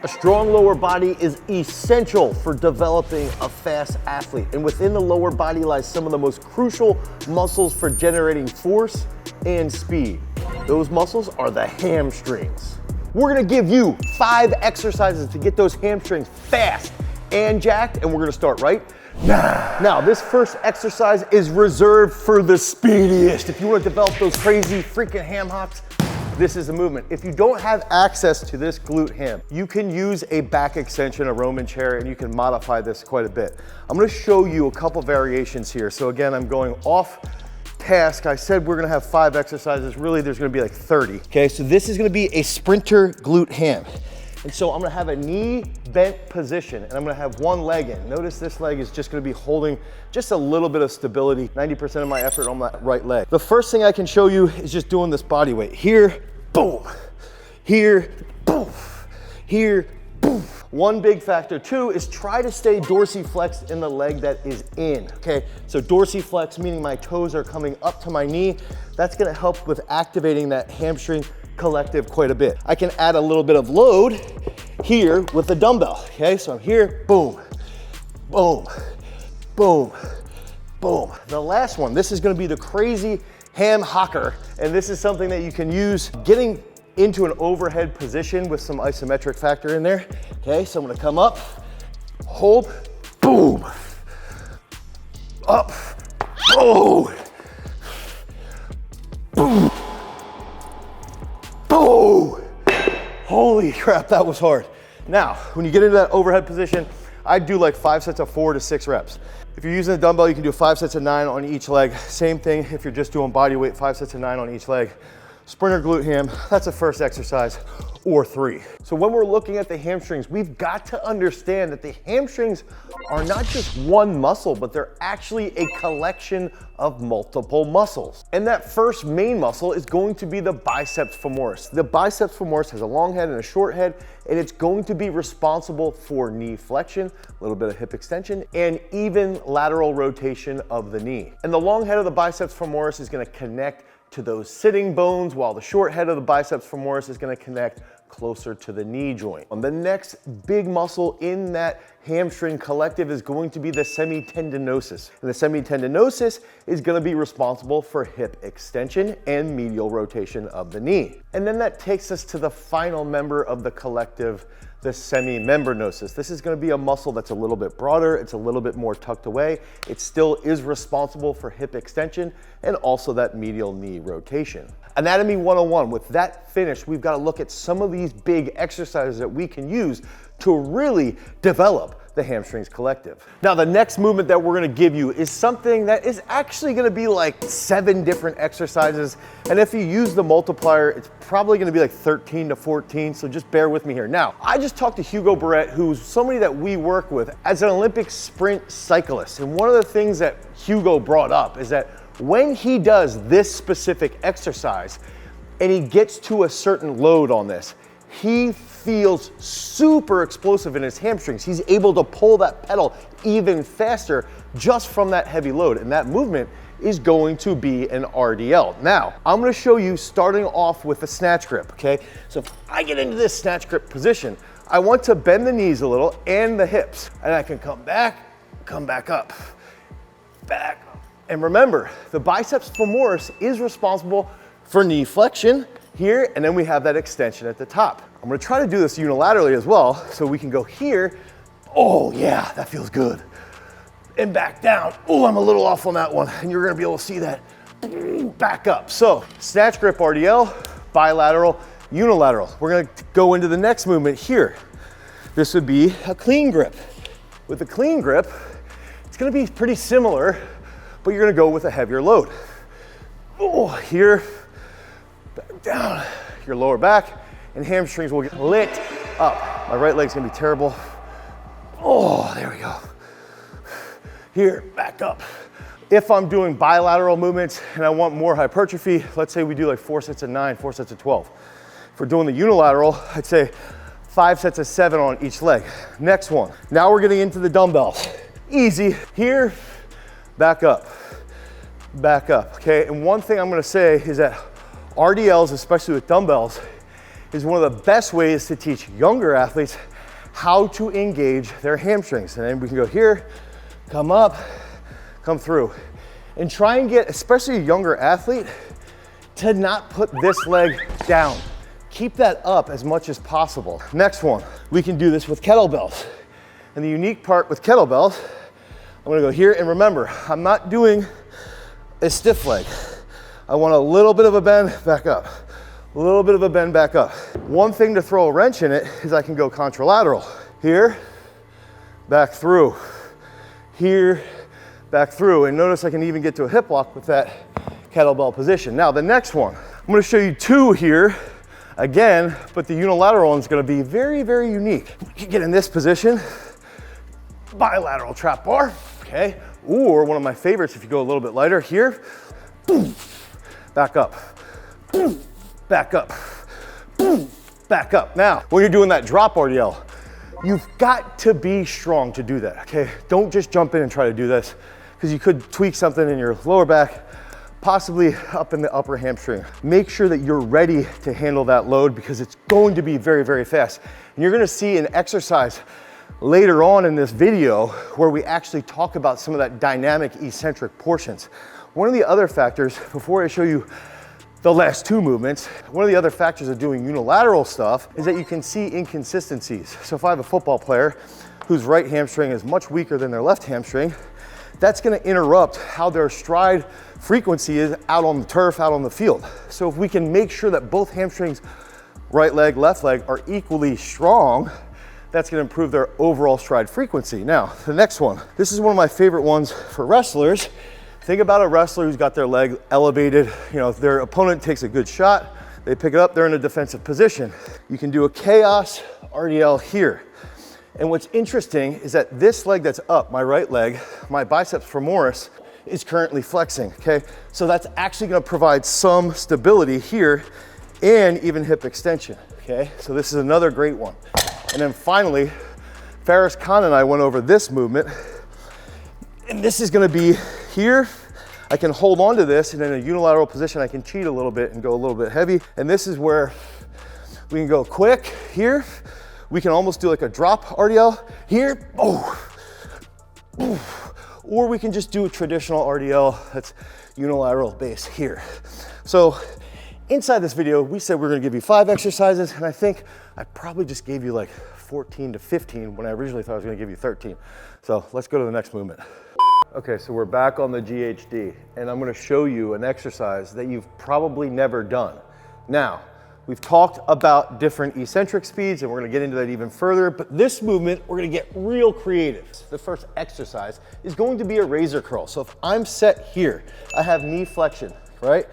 A strong lower body is essential for developing a fast athlete. And within the lower body lies some of the most crucial muscles for generating force and speed. Those muscles are the hamstrings. We're gonna give you 5 exercises to get those hamstrings fast and jacked, and we're gonna start right now. Now, this first exercise is reserved for the speediest. If you wanna develop those crazy freaking ham hocks, this is the movement. If you don't have access to this glute ham, you can use a back extension, a Roman chair, and you can modify this quite a bit. I'm gonna show you a couple variations here. So again, I'm going off task. I said we're gonna have 5 exercises. Really, there's gonna be like 30. Okay, so this is gonna be a sprinter glute ham. And so I'm gonna have a knee bent position and I'm gonna have one leg in. Notice this leg is just gonna be holding just a little bit of stability, 90% of my effort on that right leg. The first thing I can show you is just doing this body weight. Here, boom. Here, boom. Here, boom. One big factor too is try to stay dorsiflexed in the leg that is in, okay? So dorsiflex, meaning my toes are coming up to my knee. That's gonna help with activating that hamstring collective quite a bit. I can add a little bit of load here with the dumbbell, okay? So I'm here, boom, boom, boom, boom. The last one, this is gonna be the crazy ham hocker, and this is something that you can use getting into an overhead position with some isometric factor in there. Okay, so I'm gonna come up, hold, boom, up, oh, boom, boom. Holy crap, that was hard. Now, when you get into that overhead position, I do like 5 sets of 4 to 6 reps. If you're using a dumbbell, you can do 5 sets of 9 on each leg. Same thing if you're just doing body weight, 5 sets of 9 on each leg. Sprinter glute ham, that's the first exercise, or 3. So when we're looking at the hamstrings, we've got to understand that the hamstrings are not just one muscle, but they're actually a collection of multiple muscles. And that first main muscle is going to be the biceps femoris. The biceps femoris has a long head and a short head, and it's going to be responsible for knee flexion, a little bit of hip extension, and even lateral rotation of the knee. And the long head of the biceps femoris is gonna connect to those sitting bones, while the short head of the biceps femoris is gonna connect closer to the knee joint. And the next big muscle in that hamstring collective is going to be the semitendinosus. And the semitendinosus is gonna be responsible for hip extension and medial rotation of the knee. And then that takes us to the final member of the collective, the semimembranosus. This is gonna be a muscle that's a little bit broader, it's a little bit more tucked away. It still is responsible for hip extension and also that medial knee rotation. Anatomy 101, with that finished, we've got to look at some of these big exercises that we can use to really develop the hamstrings collective. Now, the next movement that we're gonna give you is something that is actually gonna be like 7 different exercises. And if you use the multiplier, it's probably gonna be like 13 to 14. So just bear with me here. Now, I just talked to Hugo Barrett, who's somebody that we work with as an Olympic sprint cyclist. And one of the things that Hugo brought up is that when he does this specific exercise and he gets to a certain load on this, he feels super explosive in his hamstrings. He's able to pull that pedal even faster just from that heavy load. And that movement is going to be an RDL. Now, I'm gonna show you starting off with a snatch grip, okay? So if I get into this snatch grip position, I want to bend the knees a little and the hips. And I can come back up, back. And remember, the biceps femoris is responsible for knee flexion here, and then we have that extension at the top. I'm gonna try to do this unilaterally as well, so we can go here. Oh yeah, that feels good. And back down. Oh, I'm a little off on that one, and you're gonna be able to see that. Back up. So, snatch grip RDL, bilateral, unilateral. We're gonna go into the next movement here. This would be a clean grip. With a clean grip, it's gonna be pretty similar, but you're gonna go with a heavier load. Oh, here, back down, your lower back, and hamstrings will get lit up. My right leg's gonna be terrible. Oh, there we go. Here, back up. If I'm doing bilateral movements and I want more hypertrophy, let's say we do like 4 sets of 9, 4 sets of 12. If we're doing the unilateral, I'd say 5 sets of 7 on each leg. Next one. Now we're getting into the dumbbells. Easy. Here, back up, okay? And one thing I'm gonna say is that RDLs, especially with dumbbells, is one of the best ways to teach younger athletes how to engage their hamstrings. And then we can go here, come up, come through. And try and get, especially a younger athlete, to not put this leg down. Keep that up as much as possible. Next one, we can do this with kettlebells. And the unique part with kettlebells, I'm gonna go here, and remember, I'm not doing a stiff leg. I want a little bit of a bend, back up. A little bit of a bend, back up. One thing to throw a wrench in it is I can go contralateral. Here, back through. Here, back through. And notice I can even get to a hip lock with that kettlebell position. Now the next one, I'm gonna show you two here again, but the unilateral one's gonna be very, very unique. You can get in this position, bilateral trap bar, okay? Or one of my favorites, if you go a little bit lighter, here, boom, back up, boom, back up, boom, back up. Now, when you're doing that drop RDL, you've got to be strong to do that, okay? Don't just jump in and try to do this, because you could tweak something in your lower back, possibly up in the upper hamstring. Make sure that you're ready to handle that load, because it's going to be very, very fast. And you're gonna see an exercise later on in this video where we actually talk about some of that dynamic eccentric portions. One of the other factors, before I show you the last two movements, one of the other factors of doing unilateral stuff is that you can see inconsistencies. So if I have a football player whose right hamstring is much weaker than their left hamstring, that's gonna interrupt how their stride frequency is out on the turf, out on the field. So if we can make sure that both hamstrings, right leg, left leg, are equally strong, that's gonna improve their overall stride frequency. Now, the next one, this is one of my favorite ones for wrestlers. Think about a wrestler who's got their leg elevated. You know, if their opponent takes a good shot, they pick it up, they're in a defensive position. You can do a chaos RDL here. And what's interesting is that this leg that's up, my right leg, my biceps femoris, is currently flexing, okay? So that's actually gonna provide some stability here and even hip extension, okay? So this is another great one. And then finally, Faris Khan and I went over this movement, and this is gonna be here. I can hold on to this, and in a unilateral position, I can cheat a little bit and go a little bit heavy. And this is where we can go quick here. We can almost do like a drop RDL here, oh, or we can just do a traditional RDL that's unilateral base here. So inside this video, we said we're gonna give you 5 exercises, and I think I probably just gave you like 14 to 15 when I originally thought I was gonna give you 13. So let's go to the next movement. Okay, so we're back on the GHD, and I'm gonna show you an exercise that you've probably never done. Now, we've talked about different eccentric speeds, and we're gonna get into that even further, but this movement, we're gonna get real creative. The first exercise is going to be a razor curl. So if I'm set here, I have knee flexion, right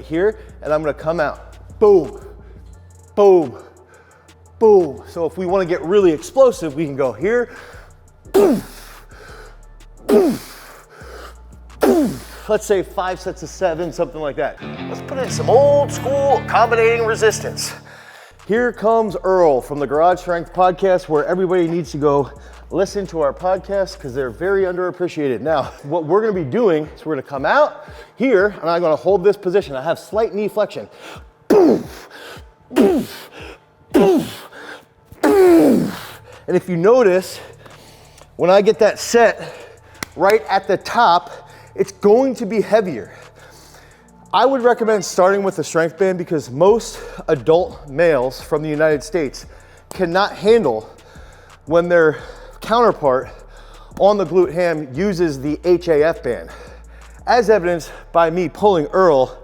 here, and I'm gonna come out, boom, boom, boom. So if we wanna get really explosive, we can go here, boom, boom, boom. Let's say 5 sets of 7, something like that. Let's put in some old school accommodating resistance. Here comes Earl from the Garage Strength podcast, where everybody needs to go listen to our podcast because they're very underappreciated. Now, what we're gonna be doing is we're gonna come out here, and I'm gonna hold this position. I have slight knee flexion. Boom, boom, boom, boom. And if you notice, when I get that set right at the top, it's going to be heavier. I would recommend starting with a strength band because most adult males from the United States cannot handle when their counterpart on the glute ham uses the HAF band, as evidenced by me pulling Earl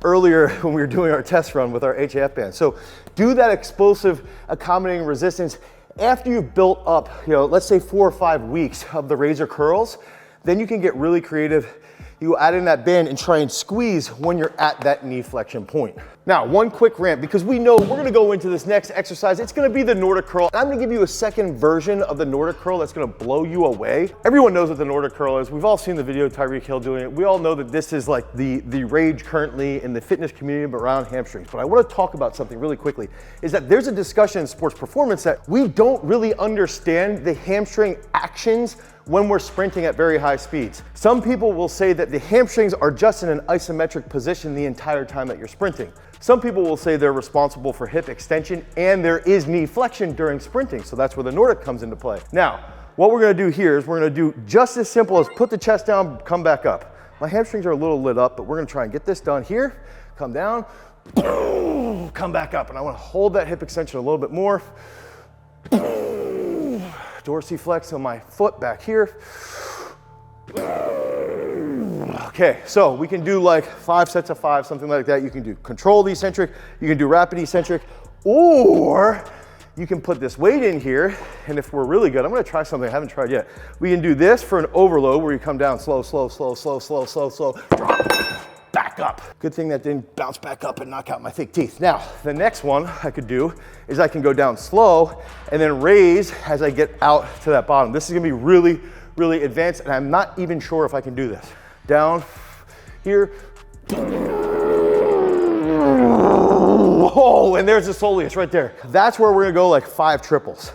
earlier when we were doing our test run with our HAF band. So do that explosive accommodating resistance after you've built up, let's say 4 or 5 weeks of the razor curls. Then you can get really creative. You add in that band and try and squeeze when you're at that knee flexion point. Now, one quick rant, because we know we're gonna go into this next exercise. It's gonna be the Nordic curl. I'm gonna give you a second version of the Nordic curl that's gonna blow you away. Everyone knows what the Nordic curl is. We've all seen the video of Tyreek Hill doing it. We all know that this is like the rage currently in the fitness community around hamstrings. But I wanna talk about something really quickly, is that there's a discussion in sports performance that we don't really understand the hamstring actions when we're sprinting at very high speeds. Some people will say that the hamstrings are just in an isometric position the entire time that you're sprinting. Some people will say they're responsible for hip extension and there is knee flexion during sprinting. So that's where the Nordic comes into play. Now, what we're gonna do here is we're gonna do just as simple as put the chest down, come back up. My hamstrings are a little lit up, but we're gonna try and get this done here. Come down, boom, come back up. And I wanna hold that hip extension a little bit more. Dorsiflex on my foot back here. Okay, so we can do like 5 sets of 5, something like that. You can do controlled eccentric, you can do rapid eccentric, or you can put this weight in here, and if we're really good, I'm gonna try something I haven't tried yet. We can do this for an overload where you come down slow, slow, slow, slow, slow, slow, slow, drop, back up. Good thing that didn't bounce back up and knock out my fake teeth. Now, the next one I could do is I can go down slow and then raise as I get out to that bottom. This is gonna be really, really advanced, and I'm not even sure if I can do this. Down here. Oh, and there's the soleus right there. That's where we're gonna go like 5 triples.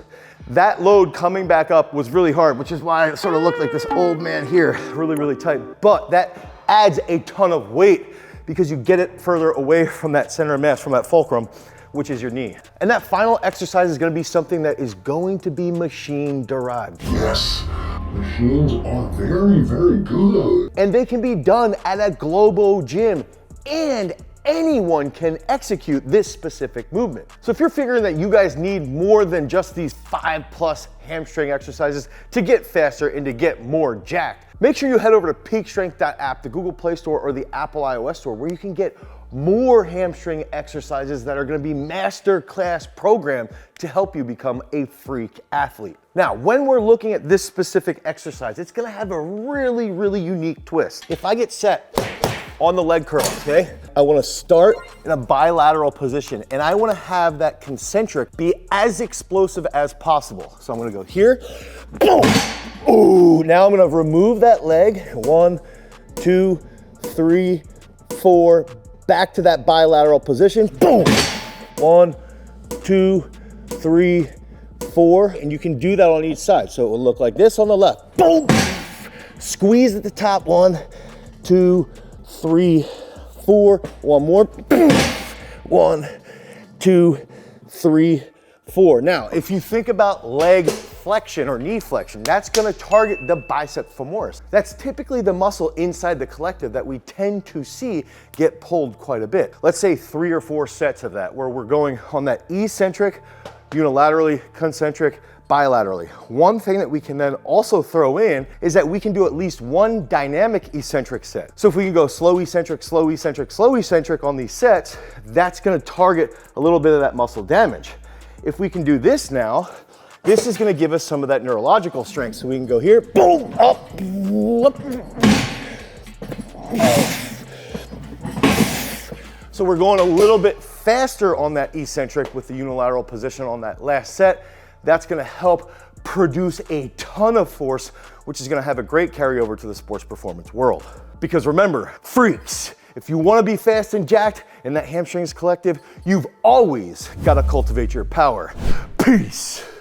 That load coming back up was really hard, which is why I sort of looked like this old man here, really, really tight. But that adds a ton of weight because you get it further away from that center of mass, from that fulcrum, which is your knee. And that final exercise is gonna be something that is going to be machine derived. Yes, machines are very, very good. And they can be done at a Globo gym, and anyone can execute this specific movement. So if you're figuring that you guys need more than just these 5+ hamstring exercises to get faster and to get more jacked, make sure you head over to peakstrength.app, the Google Play Store or the Apple iOS Store, where you can get more hamstring exercises that are gonna be master class programmed to help you become a freak athlete. Now, when we're looking at this specific exercise, it's gonna have a really, really unique twist. If I get set on the leg curl, okay? I wanna start in a bilateral position, and I wanna have that concentric be as explosive as possible. So I'm gonna go here, boom! Ooh, now I'm gonna remove that leg. 1, 2, 3, 4, back to that bilateral position, boom! 1, 2, 3, 4, and you can do that on each side. So it will look like this on the left, boom! Squeeze at the top, 1, 2, 3, 4, one more, 1, 2, 3, 4. Now, if you think about leg flexion or knee flexion, that's gonna target the bicep femoris. That's typically the muscle inside the collective that we tend to see get pulled quite a bit. Let's say 3 or 4 sets of that, where we're going on that eccentric, unilaterally, concentric, bilaterally. One thing that we can then also throw in is that we can do at least 1 dynamic eccentric set. So if we can go slow eccentric, slow eccentric, slow eccentric on these sets, that's gonna target a little bit of that muscle damage. If we can do this now, this is gonna give us some of that neurological strength. So we can go here, boom, up, up. So we're going a little bit faster on that eccentric with the unilateral position on that last set. That's gonna help produce a ton of force, which is gonna have a great carryover to the sports performance world. Because remember, freaks, if you wanna be fast and jacked in that hamstrings collective, you've always gotta cultivate your power. Peace.